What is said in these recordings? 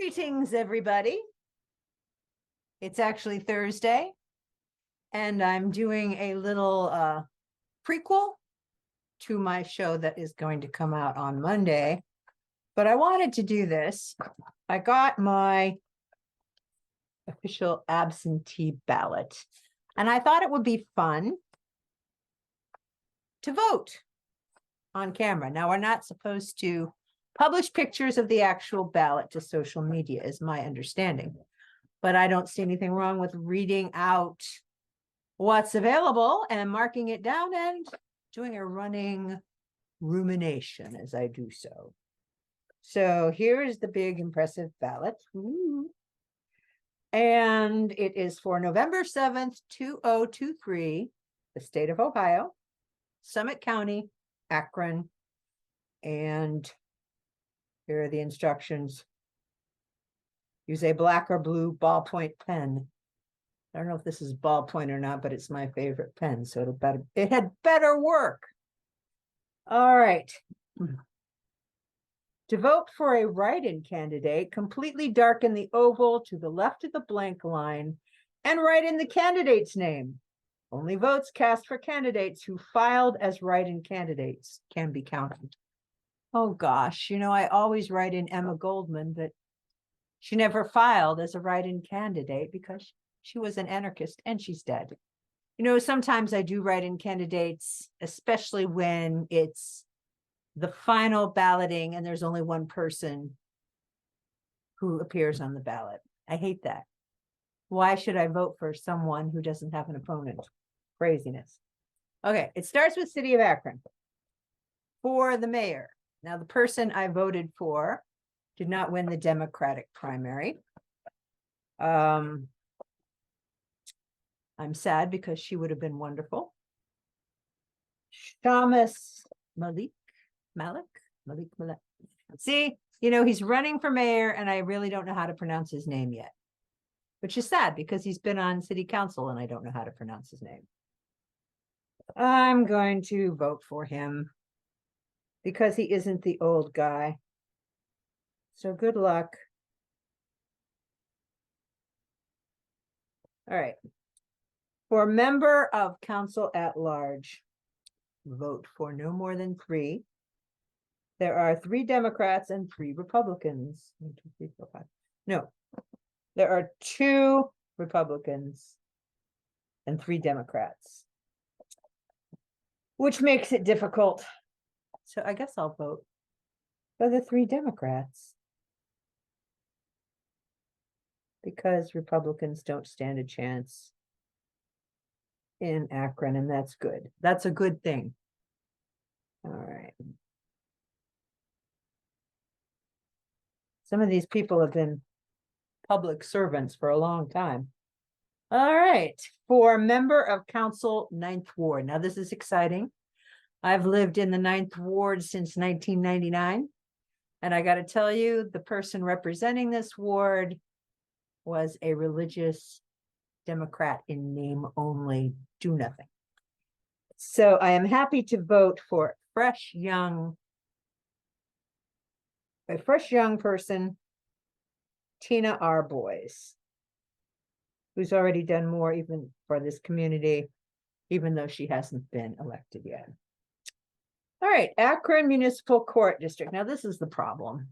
Greetings, everybody. It's actually Thursday, and I'm doing a little prequel to my show that is going to come out on Monday. But I wanted to do this. I got my official absentee ballot, and I thought it would be fun to vote on camera. Now, we're not supposed to publish pictures of the actual ballot to social media, is my understanding. But I don't see anything wrong with reading out what's available and marking it down and doing a running rumination as I do so. So here is the big impressive ballot. Ooh. And it is for November 7th, 2023, the state of Ohio, Summit County, Akron, and here are the instructions. Use a black or blue ballpoint pen. I don't know if this is ballpoint or not, but it's my favorite pen, so it had better work. All right. To vote for a write-in candidate, completely darken the oval to the left of the blank line and write in the candidate's name. Only votes cast for candidates who filed as write-in candidates can be counted. Oh gosh, I always write in Emma Goldman, but she never filed as a write-in candidate because she was an anarchist and she's dead. Sometimes I do write-in candidates, especially when it's the final balloting and there's only one person who appears on the ballot. I hate that. Why should I vote for someone who doesn't have an opponent? Craziness. Okay, it starts with City of Akron. For the mayor. Now, the person I voted for did not win the Democratic primary. I'm sad because she would have been wonderful. Shamus Malik. See, he's running for mayor, and I really don't know how to pronounce his name yet, which is sad because he's been on city council, and I don't know how to pronounce his name. I'm going to vote for him because he isn't the old guy. So good luck. All right. For member of council at large, vote for no more than 3. There are 3 Democrats and 3 Republicans. 1, 2, 3, 4, 5. No, there are 2 Republicans and 3 Democrats, which makes it difficult. So I guess I'll vote for the 3 Democrats because Republicans don't stand a chance in Akron, and that's good. That's a good thing. All right. Some of these people have been public servants for a long time. All right. For member of council, 9th Ward. Now, this is exciting. I've lived in the 9th Ward since 1999. And I got to tell you, the person representing this ward was a religious Democrat in name only, do nothing. So I am happy to vote for a fresh young person, Tina R. Boyes, who's already done more even for this community, even though she hasn't been elected yet. All right, Akron Municipal Court District. Now, this is the problem.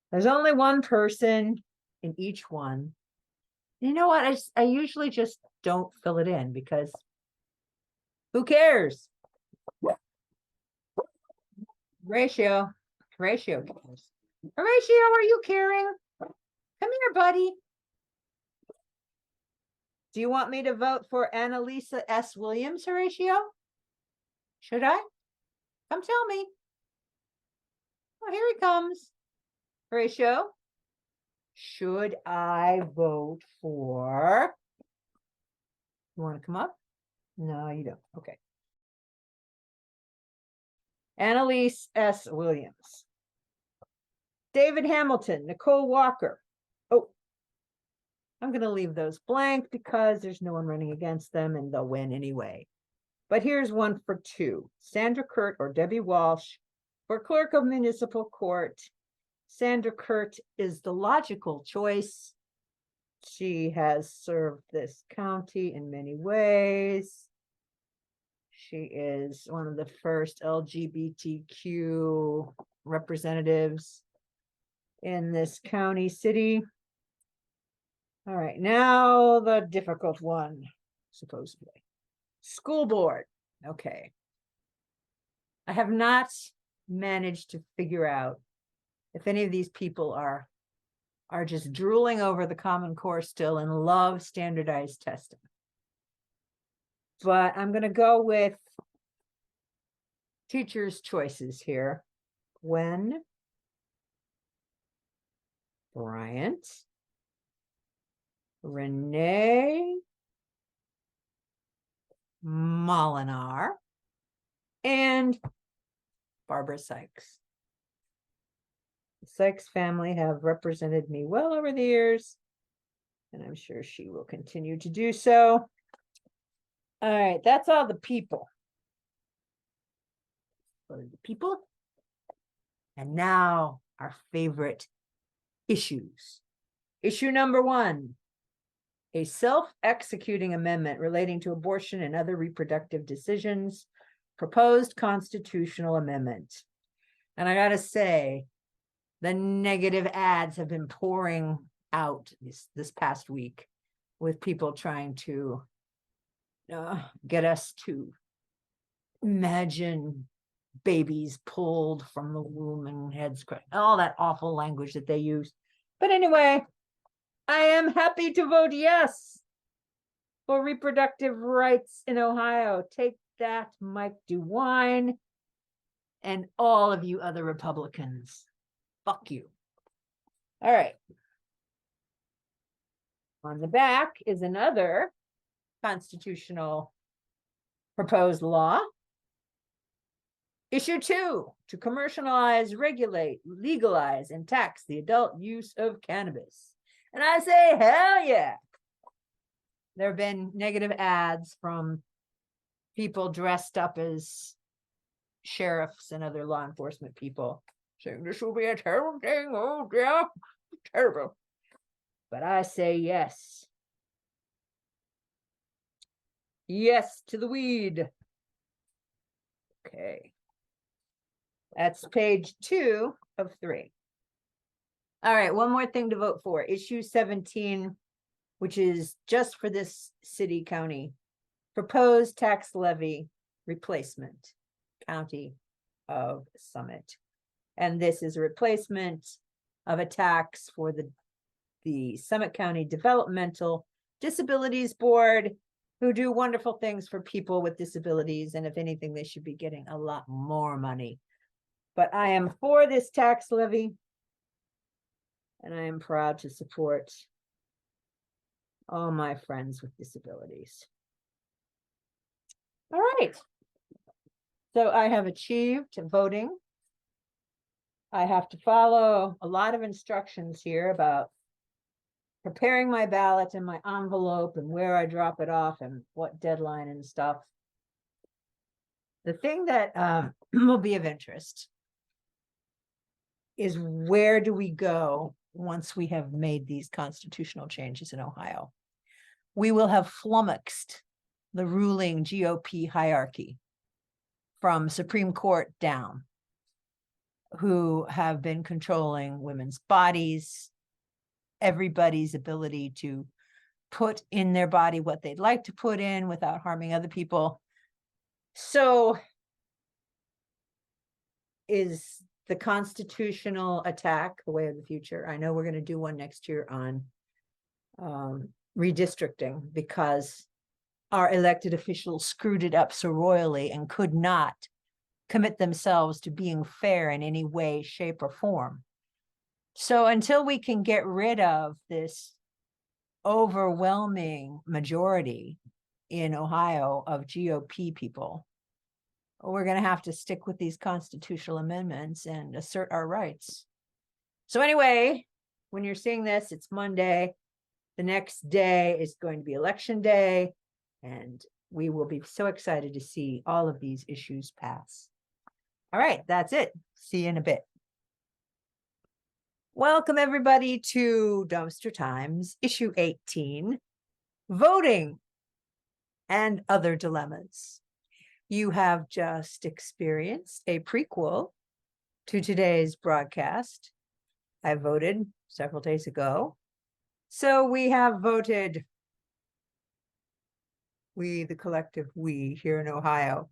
There's only one person in each one. You know what? I usually just don't fill it in because who cares? Horatio cares. Horatio, are you caring? Come here, buddy. Do you want me to vote for Annalisa S. Williams, Horatio? Should I? Come tell me. Oh, here he comes. Horatio, should I vote for? You want to come up? No, you don't. Okay. Annalise S. Williams. David Hamilton, Nicole Walker. Oh, I'm going to leave those blank because there's no one running against them and they'll win anyway. But here's one for 2. Sandra Kurt or Debbie Walsh for clerk of municipal court, Sandra Kurt is the logical choice. She has served this county in many ways. She is one of the first LGBTQ representatives in this county city. All right, now the difficult one, supposedly. School board. Okay. I have not managed to figure out if any of these people are just drooling over the Common Core still and love standardized testing. But I'm going to go with teachers' choices here. Gwen, Bryant, Renee, Molinar, and Barbara Sykes. The Sykes family have represented me well over the years, and I'm sure she will continue to do so. All right, that's all the people. And now our favorite issues. Issue number 1, a self-executing amendment relating to abortion and other reproductive decisions, proposed constitutional amendment. And I gotta say, the negative ads have been pouring out this past week with people trying to get us to imagine babies pulled from the womb and heads cracked, all that awful language that they use. But anyway, I am happy to vote yes for reproductive rights in Ohio. Take that, Mike DeWine, and all of you other Republicans. Fuck you. All right. On the back is another constitutional proposed law. Issue 2, to commercialize, regulate, legalize, and tax the adult use of cannabis. And I say, hell yeah. There have been negative ads from people dressed up as sheriffs and other law enforcement people saying this will be a terrible thing. Oh, yeah, terrible. But I say yes. Yes to the weed. Okay. That's page 2 of 3. All right, one more thing to vote for. Issue 17, which is just for this city county. Proposed tax levy replacement, County of Summit. And this is a replacement of a tax for the Summit County Developmental Disabilities Board, who do wonderful things for people with disabilities. And if anything, they should be getting a lot more money. But I am for this tax levy, and I am proud to support all my friends with disabilities. All right. So I have achieved voting. I have to follow a lot of instructions here about preparing my ballot and my envelope and where I drop it off and what deadline and stuff. The thing that will be of interest is, where do we go once we have made these constitutional changes in Ohio? We will have flummoxed the ruling GOP hierarchy from Supreme Court down, who have been controlling women's bodies, everybody's ability to put in their body what they'd like to put in without harming other people. So is the constitutional attack the way of the future? I know we're going to do one next year on redistricting, because our elected officials screwed it up so royally and could not commit themselves to being fair in any way, shape, or form. So until we can get rid of this overwhelming majority in Ohio of GOP people, we're going to have to stick with these constitutional amendments and assert our rights. So anyway, when you're seeing this, it's Monday. The next day is going to be election day, and we will be so excited to see all of these issues pass. All right, that's it. See you in a bit. Welcome everybody to Dumpster Times, issue 18, voting and other dilemmas. You have just experienced a prequel to today's broadcast. I voted several days ago. So we have voted, we, the collective we here in Ohio,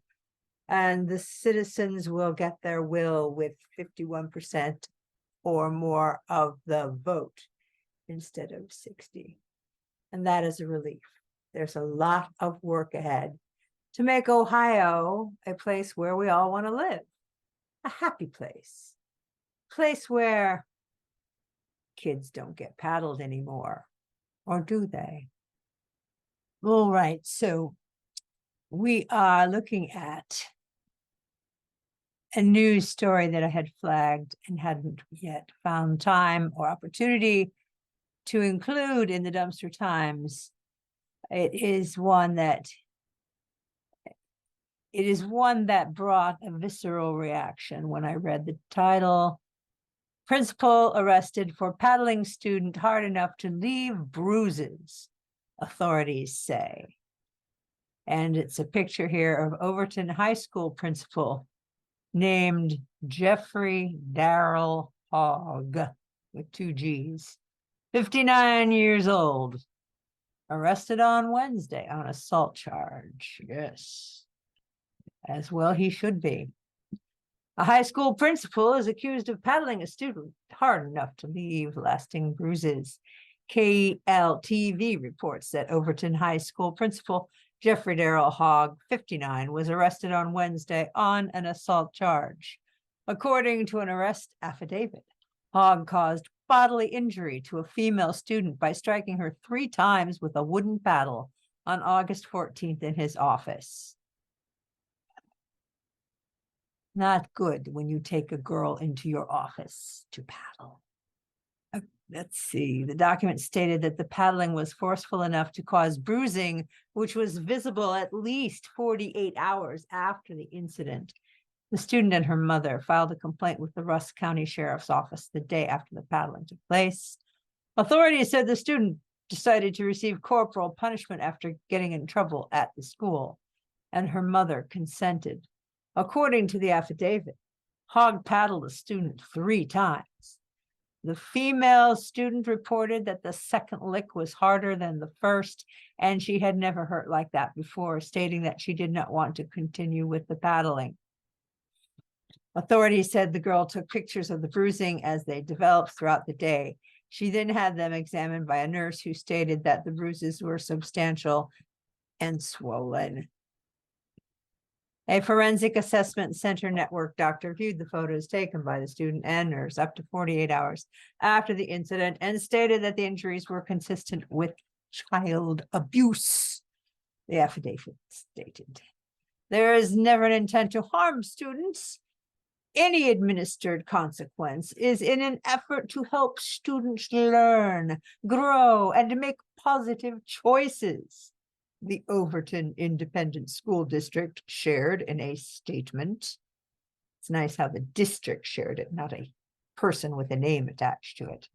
and the citizens will get their will with 51% or more of the vote instead of 60. And that is a relief. There's a lot of work ahead to make Ohio a place where we all want to live, a happy place where kids don't get paddled anymore, or do they? All right, so we are looking at a news story that I had flagged and hadn't yet found time or opportunity to include in the Dumpster Times. It is one that brought a visceral reaction when I read the title. Principal arrested for paddling student hard enough to leave bruises, authorities say. And it's a picture here of Overton High School principal named Jeffrey Darrell Hogg with 2 G's, 59 years old, arrested on Wednesday on assault charge. Yes, as well he should be. A high school principal is accused of paddling a student hard enough to leave lasting bruises. KLTV reports that Overton High School principal Jeffrey Darrell Hogg, 59, was arrested on Wednesday on an assault charge. According to an arrest affidavit, Hogg caused bodily injury to a female student by striking her 3 times with a wooden paddle on August 14th in his office. Not good when you take a girl into your office to paddle. Let's see. The document stated that the paddling was forceful enough to cause bruising, which was visible at least 48 hours after the incident. The student and her mother filed a complaint with the Rusk County Sheriff's Office the day after the paddling took place. Authorities said the student decided to receive corporal punishment after getting in trouble at the school, and her mother consented. According to the affidavit, Hogg paddled the student 3 times. The female student reported that the second lick was harder than the first, and she had never hurt like that before, stating that she did not want to continue with the paddling. Authorities said the girl took pictures of the bruising as they developed throughout the day. She then had them examined by a nurse who stated that the bruises were substantial and swollen. A forensic assessment center network doctor viewed the photos taken by the student and nurse up to 48 hours after the incident and stated that the injuries were consistent with child abuse. The affidavit stated, "There is never an intent to harm students. Any administered consequence is in an effort to help students learn, grow, and make positive choices," the Overton Independent School District shared in a statement. It's nice how the district shared it, not a person with a name attached to it.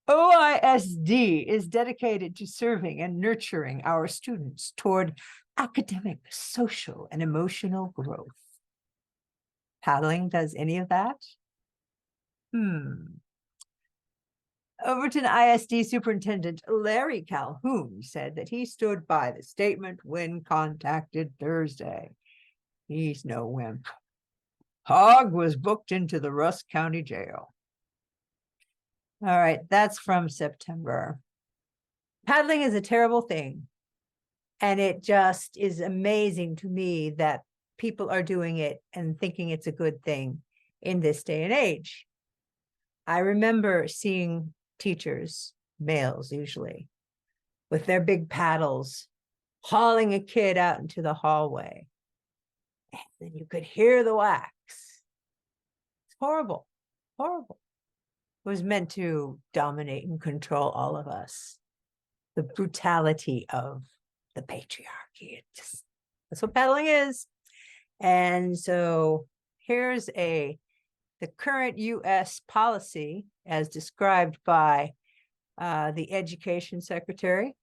OISD is dedicated to serving and nurturing our students toward academic, social, and emotional growth. Paddling does any of that? Overton ISD Superintendent Larry Calhoun said that he stood by the statement when contacted Thursday. He's no wimp. Hogg was booked into the Rusk County Jail. All right, that's from September. Paddling is a terrible thing. And it just is amazing to me that people are doing it and thinking it's a good thing in this day and age. I remember seeing teachers, males usually, with their big paddles, hauling a kid out into the hallway. And then you could hear the wax. It's horrible, horrible. It was meant to dominate and control all of us. The brutality of the patriarchy. That's what paddling is. And so here's a the current U.S. policy as described by the Education Secretary.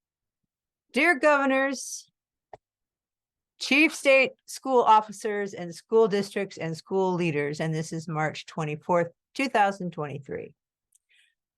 Dear governors, chief state school officers and school districts and school leaders, and this is March 24th, 2023.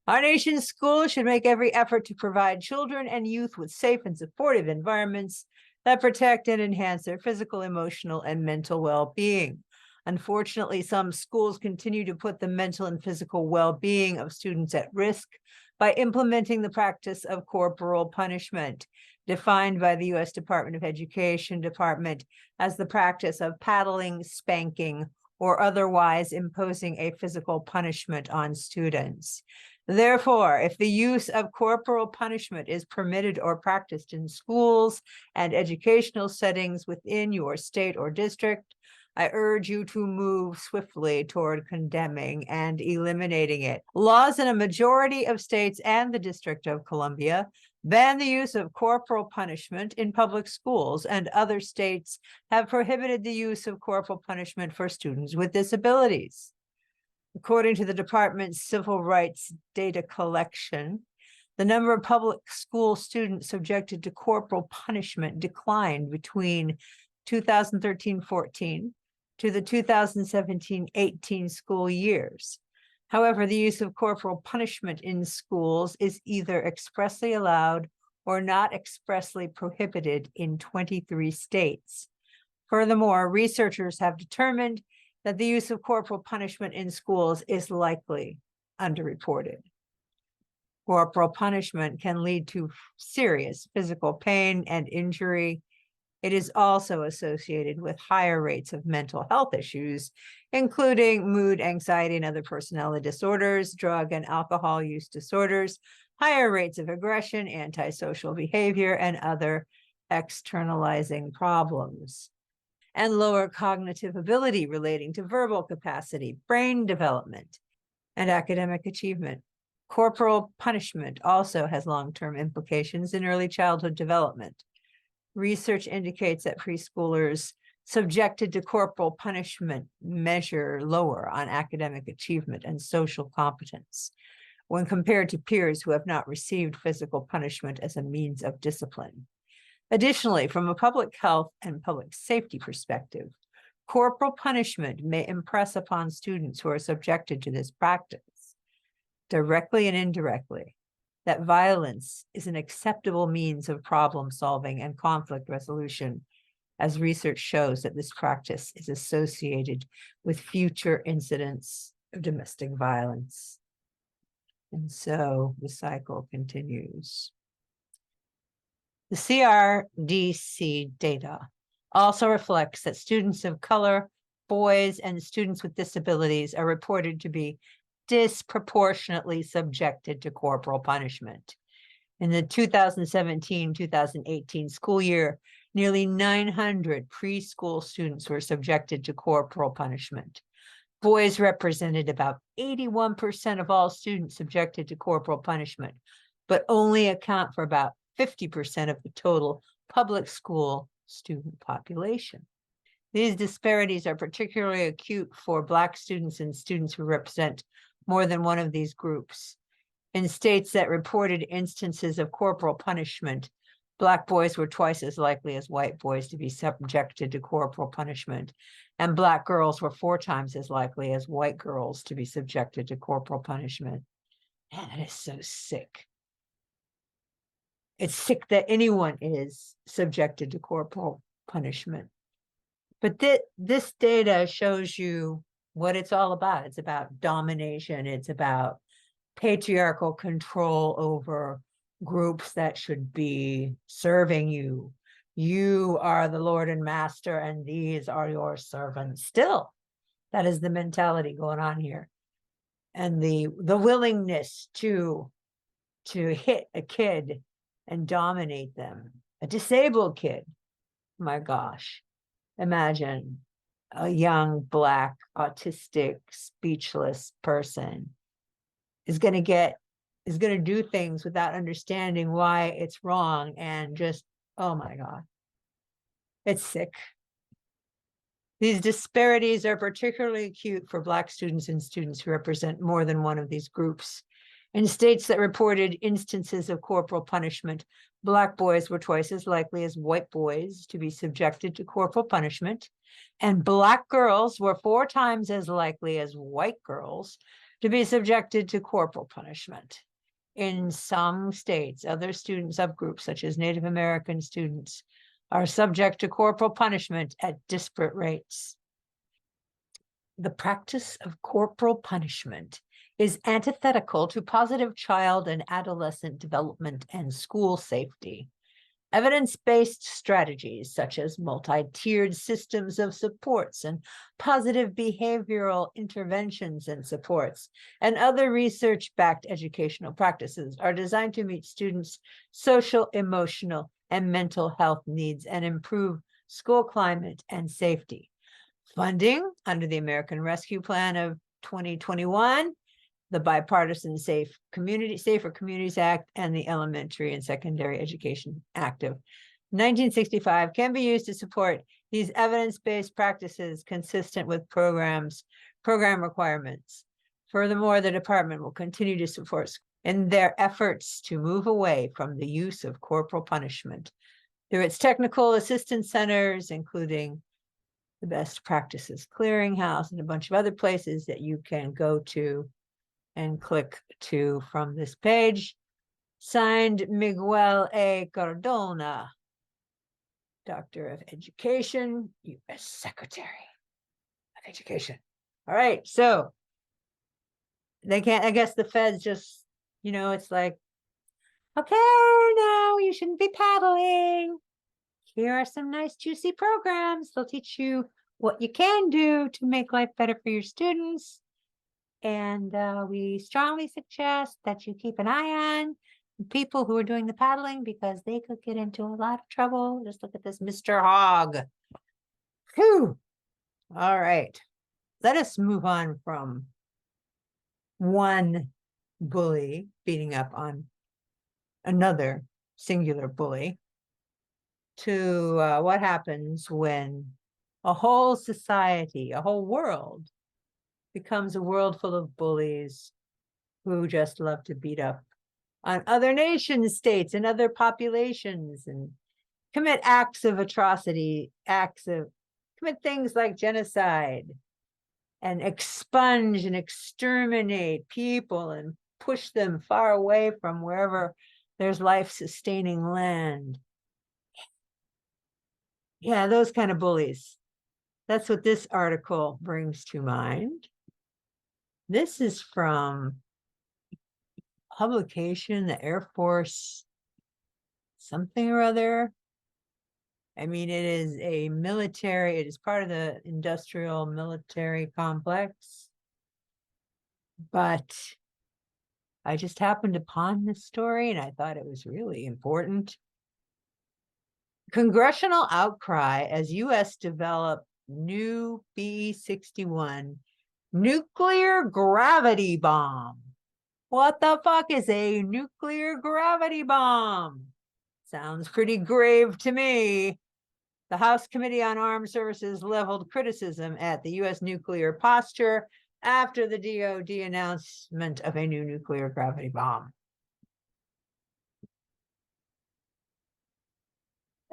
Our nation's schools should make every effort to provide children and youth with safe and supportive environments that protect and enhance their physical, emotional, and mental well-being. Unfortunately, some schools continue to put the mental and physical well-being of students at risk by implementing the practice of corporal punishment, defined by the U.S. Department of Education Department as the practice of paddling, spanking, or otherwise imposing a physical punishment on students. Therefore, if the use of corporal punishment is permitted or practiced in schools and educational settings within your state or district, I urge you to move swiftly toward condemning and eliminating it. Laws in a majority of states and the District of Columbia ban the use of corporal punishment in public schools, and other states have prohibited the use of corporal punishment for students with disabilities. According to the department's civil rights data collection, the number of public school students subjected to corporal punishment declined between 2013-14 to the 2017-18 school years. However, the use of corporal punishment in schools is either expressly allowed or not expressly prohibited in 23 states. Furthermore, researchers have determined that the use of corporal punishment in schools is likely underreported. Corporal punishment can lead to serious physical pain and injury. It is also associated with higher rates of mental health issues, including mood, anxiety, and other personality disorders, drug and alcohol use disorders, higher rates of aggression, antisocial behavior, and other externalizing problems, and lower cognitive ability relating to verbal capacity, brain development, and academic achievement. Corporal punishment also has long-term implications in early childhood development. Research indicates that preschoolers subjected to corporal punishment measure lower on academic achievement and social competence when compared to peers who have not received physical punishment as a means of discipline. Additionally, from a public health and public safety perspective, corporal punishment may impress upon students who are subjected to this practice, directly and indirectly, that violence is an acceptable means of problem solving and conflict resolution, as research shows that this practice is associated with future incidents of domestic violence. And so the cycle continues. The CRDC data also reflects that students of color, boys, and students with disabilities are reported to be disproportionately subjected to corporal punishment. In the 2017-2018 school year, nearly 900 preschool students were subjected to corporal punishment. Boys represented about 81% of all students subjected to corporal punishment, but only account for about 50% of the total public school student population. These disparities are particularly acute for Black students and students who represent more than one of these groups. In states that reported instances of corporal punishment, Black boys were twice as likely as white boys to be subjected to corporal punishment, and Black girls were 4 times as likely as white girls to be subjected to corporal punishment. Man, that is so sick. It's sick that anyone is subjected to corporal punishment. But this data shows you what it's all about. It's about domination. It's about patriarchal control over groups that should be serving you. You are the Lord and Master, and these are your servants. Still, that is the mentality going on here. And the willingness to hit a kid and dominate them, a disabled kid. My gosh, imagine a young Black, autistic, speechless person is going to do things without understanding why it's wrong, and just, oh my God, it's sick. These disparities are particularly acute for Black students and students who represent more than one of these groups. In states that reported instances of corporal punishment, Black boys were twice as likely as white boys to be subjected to corporal punishment, and Black girls were 4 times as likely as white girls to be subjected to corporal punishment. In some states, other student subgroups, such as Native American students, are subject to corporal punishment at disparate rates. The practice of corporal punishment is antithetical to positive child and adolescent development and school safety. Evidence-based strategies such as multi-tiered systems of supports and positive behavioral interventions and supports and other research-backed educational practices are designed to meet students' social, emotional, and mental health needs and improve school climate and safety. Funding under the American Rescue Plan of 2021, the Bipartisan Safer Communities Act, and the Elementary and Secondary Education Act of 1965 can be used to support these evidence-based practices consistent with program requirements. Furthermore, the department will continue to support in their efforts to move away from the use of corporal punishment through its technical assistance centers, including the Best Practices Clearinghouse and a bunch of other places that you can go to and click to from this page. Signed, Miguel A. Cardona, Doctor of Education, U.S. Secretary of Education. All right, so they can't, I guess the feds just, it's like, okay, now you shouldn't be paddling. Here are some nice juicy programs. They'll teach you what you can do to make life better for your students. And we strongly suggest that you keep an eye on people who are doing the paddling because they could get into a lot of trouble. Just look at this Mr. Hogg. Whew. All right. Let us move on from one bully beating up on another singular bully to what happens when a whole society, a whole world becomes a world full of bullies who just love to beat up on other nation states and other populations and commit acts of atrocity, commit things like genocide and expunge and exterminate people and push them far away from wherever there's life-sustaining land. Yeah, those kind of bullies. That's what this article brings to mind. This is from publication, the Air Force, something or other. I mean, it is a military, it is part of the industrial military complex. But I just happened upon this story and I thought it was really important. Congressional outcry as U.S. develop new B-61 nuclear gravity bomb. What the fuck is a nuclear gravity bomb? Sounds pretty grave to me. The House Committee on Armed Services leveled criticism at the U.S. nuclear posture after the DoD announcement of a new nuclear gravity bomb.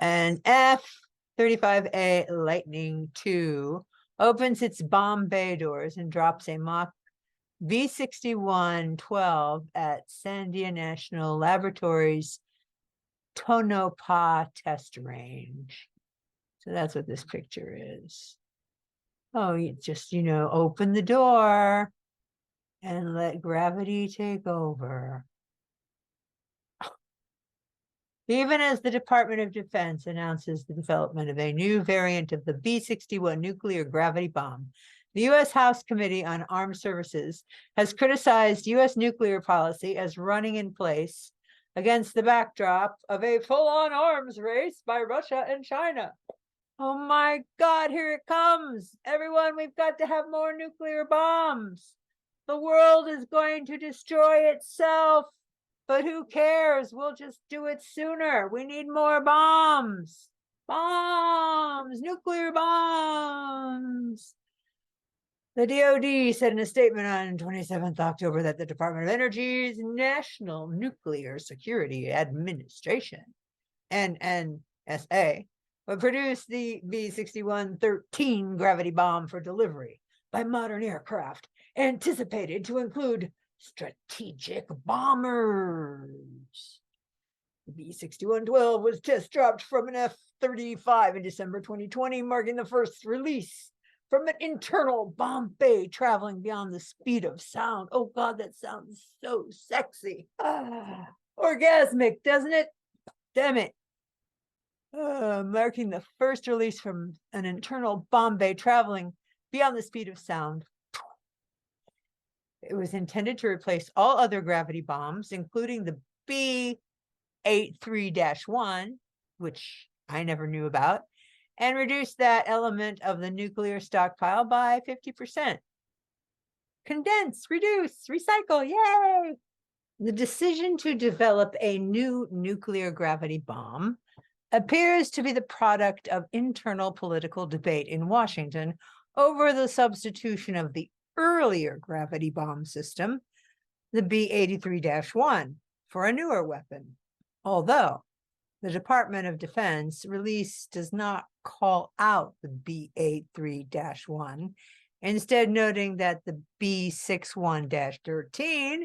And F-35A Lightning II opens its bomb bay doors and drops a mock B-61-12 at Sandia National Laboratories Tonopah Test Range. So that's what this picture is. Oh, you just, open the door and let gravity take over. Even as the Department of Defense announces the development of a new variant of the B-61 nuclear gravity bomb, the U.S. House Committee on Armed Services has criticized U.S. nuclear policy as running in place against the backdrop of a full-on arms race by Russia and China. Oh my God, here it comes. Everyone, we've got to have more nuclear bombs. The world is going to destroy itself. But who cares? We'll just do it sooner. We need more bombs. Bombs, nuclear bombs. The DoD said in a statement on 27th October that the Department of Energy's National Nuclear Security Administration, NNSA, would produce the B-6113 gravity bomb for delivery by modern aircraft, anticipated to include strategic bombers. The B-6112 was test dropped from an F-35 in December 2020, marking the first release from an internal bomb bay traveling beyond the speed of sound. Oh God, that sounds so sexy. Orgasmic, doesn't it? Damn it. Marking the first release from an internal bomb bay traveling beyond the speed of sound. It was intended to replace all other gravity bombs, including the B-83-1, which I never knew about, and reduce that element of the nuclear stockpile by 50%. Condense, reduce, recycle, yay! The decision to develop a new nuclear gravity bomb appears to be the product of internal political debate in Washington over the substitution of the earlier gravity bomb system, the B-83-1, for a newer weapon. Although the Department of Defense release does not call out the B-83-1, instead noting that the B-61-13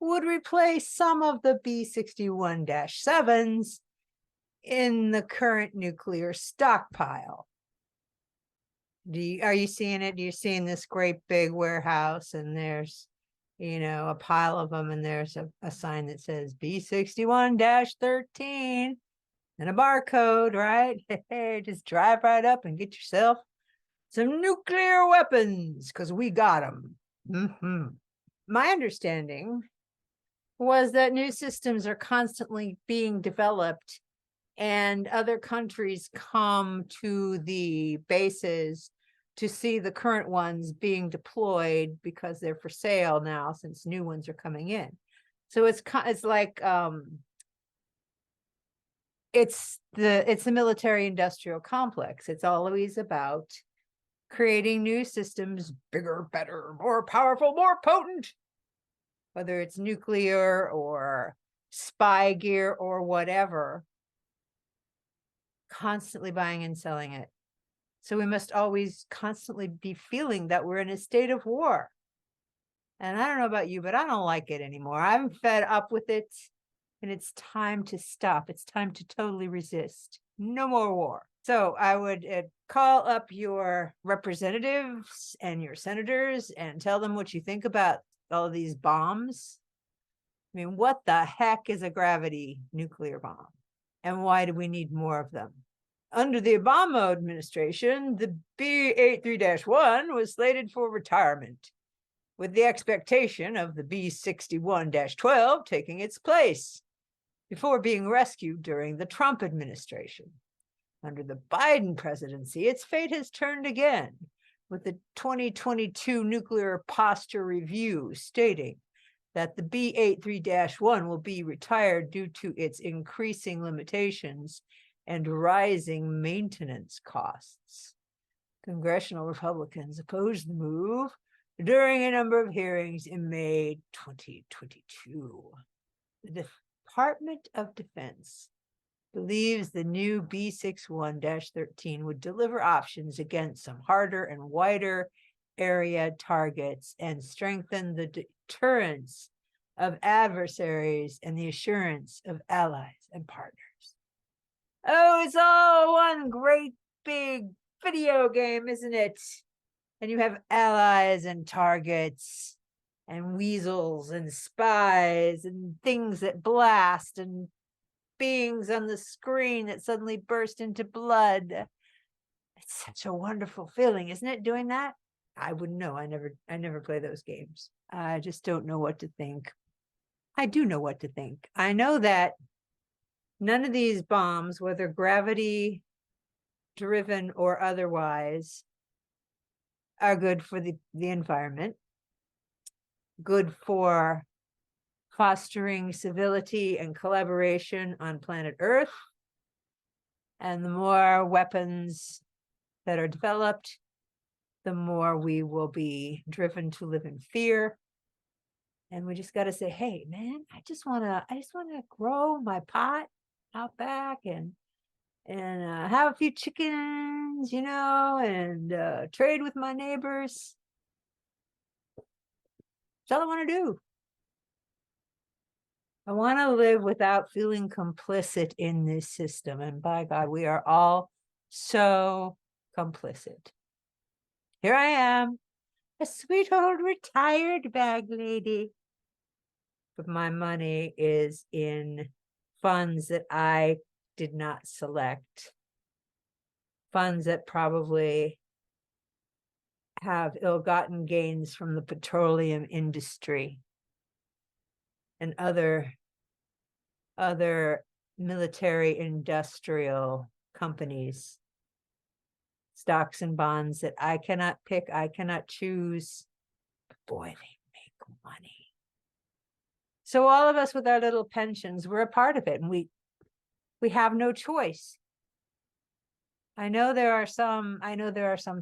would replace some of the B-61-7s in the current nuclear stockpile. Are you seeing it? You're seeing this great big warehouse, and there's, a pile of them, and there's a sign that says B-61-13 and a barcode, right? Hey, just drive right up and get yourself some nuclear weapons, because we got them. My understanding was that new systems are constantly being developed, and other countries come to the bases to see the current ones being deployed because they're for sale now, since new ones are coming in. So it's like it's the military industrial complex. It's always about creating new systems, bigger, better, more powerful, more potent, whether it's nuclear or spy gear or whatever, constantly buying and selling it. So we must always constantly be feeling that we're in a state of war. And I don't know about you, but I don't like it anymore. I'm fed up with it, and it's time to stop. It's time to totally resist. No more war. So I would call up your representatives and your senators and tell them what you think about all of these bombs. I mean, what the heck is a gravity nuclear bomb? And why do we need more of them? Under the Obama administration, the B-83-1 was slated for retirement, with the expectation of the B-61-12 taking its place, before being rescued during the Trump administration. Under the Biden presidency, its fate has turned again, with the 2022 Nuclear Posture Review stating that the B-83-1 will be retired due to its increasing limitations and rising maintenance costs. Congressional Republicans opposed the move during a number of hearings in May 2022. The Department of Defense believes the new B-61-13 would deliver options against some harder and wider area targets and strengthen the deterrence of adversaries and the assurance of allies and partners. Oh, it's all one great big video game, isn't it? And you have allies and targets and weasels and spies and things that blast and beings on the screen that suddenly burst into blood. It's such a wonderful feeling, isn't it, doing that? I wouldn't know. I never play those games. I just don't know what to think. I do know what to think. I know that none of these bombs, whether gravity driven or otherwise, are good for the environment, good for fostering civility and collaboration on planet Earth. And the more weapons that are developed, the more we will be driven to live in fear. And we just got to say, hey, man, I just want to grow my pot out back and have a few chickens, and trade with my neighbors. That's all I want to do. I want to live without feeling complicit in this system. And by God, we are all so complicit. Here I am, a sweet old retired bag lady. But my money is in funds that I did not select. Funds that probably have ill-gotten gains from the petroleum industry and other military industrial companies, stocks and bonds that I cannot pick, I cannot choose. But boy, they make money. So all of us with our little pensions, we're a part of it, and we have no choice. I know there are some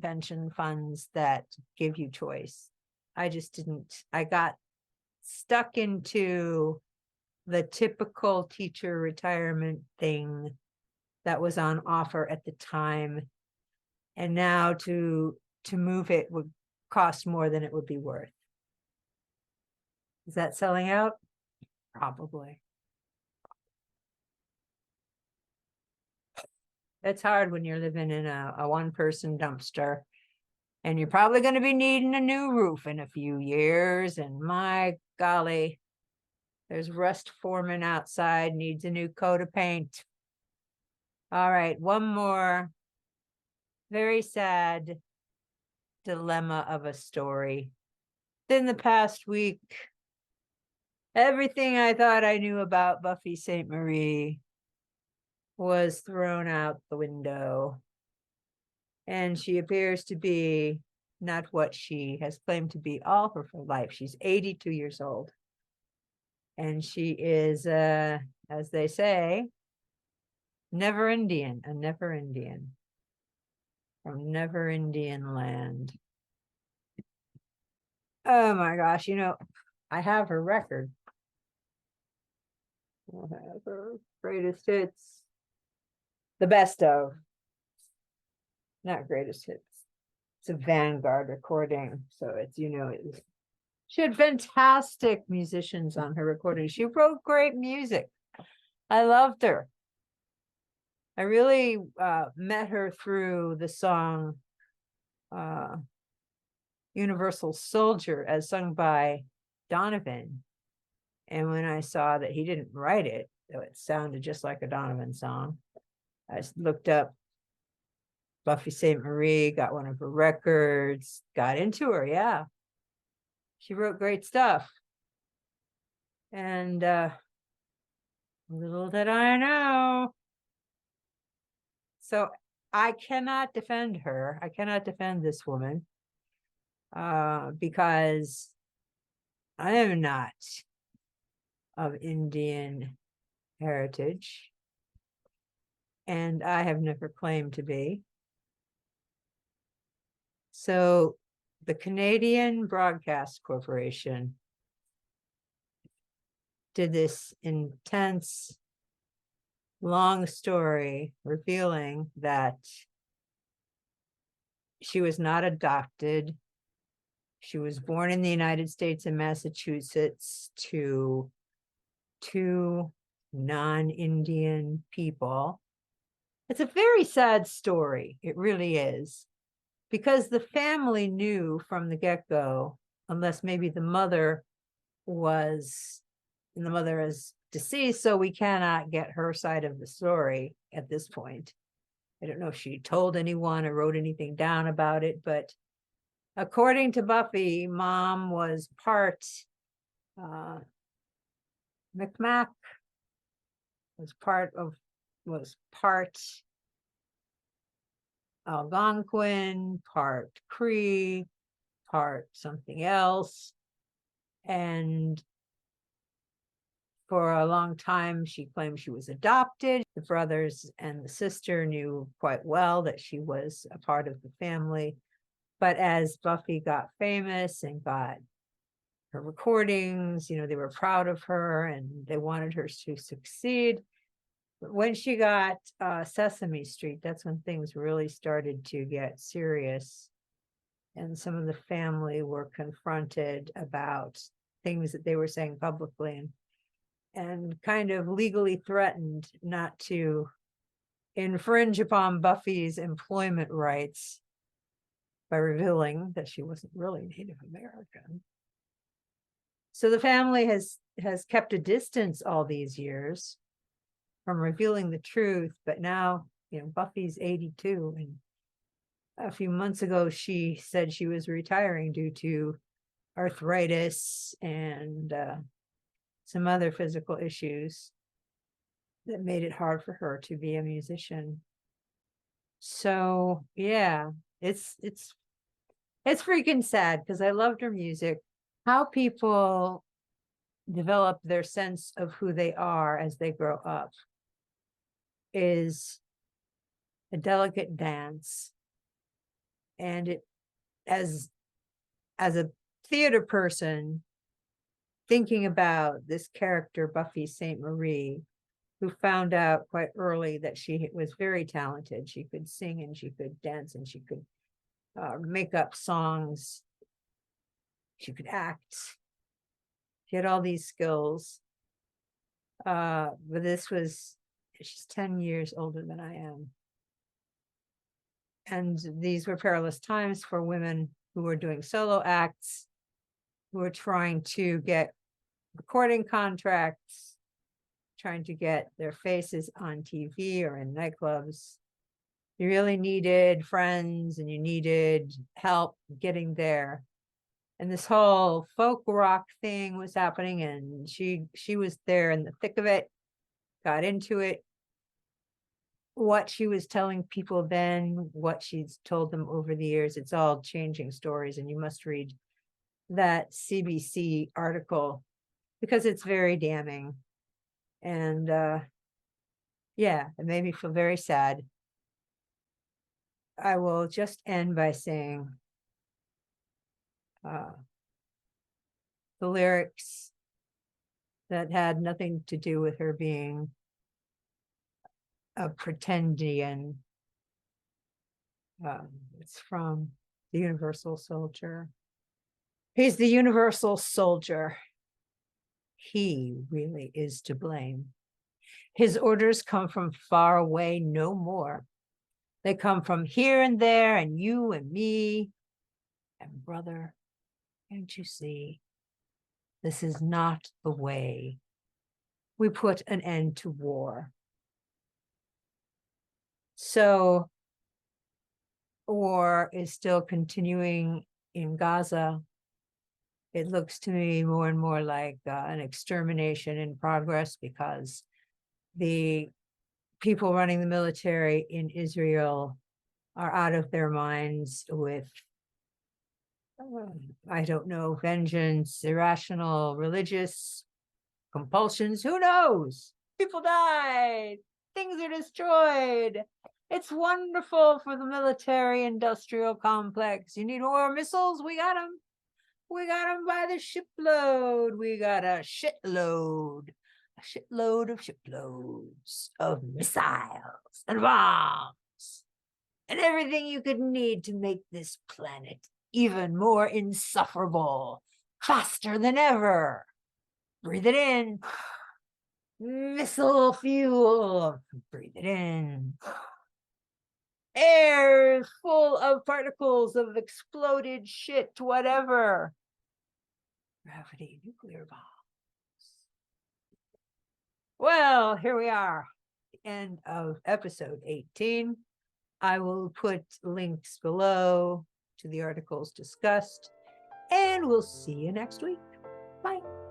pension funds that give you choice. I just didn't. I got stuck into the typical teacher retirement thing that was on offer at the time. And now to move it would cost more than it would be worth. Is that selling out? Probably. It's hard when you're living in a one-person dumpster, and you're probably going to be needing a new roof in a few years. And my golly, there's rust forming outside, needs a new coat of paint. All right, one more very sad dilemma of a story. In the past week, everything I thought I knew about Buffy Sainte-Marie was thrown out the window. And she appears to be not what she has claimed to be all her life. She's 82 years old. And she is, as they say, Neverindian, a Neverindian from Neverindian land. Oh my gosh, I have her record. I have her greatest hits. The best of. Not greatest hits. It's a Vanguard recording. So it's, she had fantastic musicians on her recording. She wrote great music. I loved her. I really met her through the song Universal Soldier, as sung by Donovan. And when I saw that he didn't write it, though it sounded just like a Donovan song, I looked up Buffy Sainte-Marie, got one of her records, got into her. Yeah, she wrote great stuff. And little did I know. So I cannot defend her. I cannot defend this woman because I am not of Indian heritage, and I have never claimed to be. So the Canadian Broadcast Corporation did this intense, long story revealing that she was not adopted. She was born in the United States in Massachusetts to two non-Indian people. It's a very sad story. It really is. Because the family knew from the get-go, unless maybe the mother is deceased, so we cannot get her side of the story at this point. I don't know if she told anyone or wrote anything down about it, but according to Buffy, mom was part Micmac, was part Algonquin, part Cree, part something else. And for a long time, she claimed she was adopted. The brothers and the sister knew quite well that she was a part of the family. But as Buffy got famous and got her recordings, they were proud of her and they wanted her to succeed. But when she got Sesame Street, that's when things really started to get serious. And some of the family were confronted about things that they were saying publicly and kind of legally threatened not to infringe upon Buffy's employment rights by revealing that she wasn't really Native American. So the family has kept a distance all these years from revealing the truth, but now, Buffy's 82, and a few months ago, she said she was retiring due to arthritis and some other physical issues that made it hard for her to be a musician. So yeah, it's freaking sad because I loved her music. How people develop their sense of who they are as they grow up is a delicate dance. And it, as a theater person, thinking about this character, Buffy Sainte-Marie, who found out quite early that she was very talented. She could sing and she could dance and she could make up songs. She could act. She had all these skills. But she's 10 years older than I am. And these were perilous times for women who were doing solo acts, who were trying to get recording contracts, trying to get their faces on TV or in nightclubs. You really needed friends and you needed help getting there. And this whole folk rock thing was happening, and she was there in the thick of it, got into it. What she was telling people then, what she's told them over the years, it's all changing stories, and you must read that CBC article because it's very damning. And yeah, it made me feel very sad. I will just end by saying the lyrics that had nothing to do with her being a pretendian. It's from the Universal Soldier. He's the Universal Soldier. He really is to blame. His orders come from far away, no more. They come from here and there, and you and me. And brother, can't you see? This is not the way we put an end to war. So, war is still continuing in Gaza. It looks to me more and more like an extermination in progress because the people running the military in Israel are out of their minds with, I don't know, vengeance, irrational, religious compulsions. Who knows? People died. Things are destroyed. It's wonderful for the military industrial complex. You need more missiles? We got them. We got them by the shipload. We got a shitload of shiploads of missiles and bombs and everything you could need to make this planet even more insufferable, faster than ever. Breathe it in. Missile fuel. Breathe it in. Air is full of particles of exploded shit, whatever. Gravity, nuclear bombs. Well, here we are, the end of episode 18. I will put links below to the articles discussed, and we'll see you next week. Bye.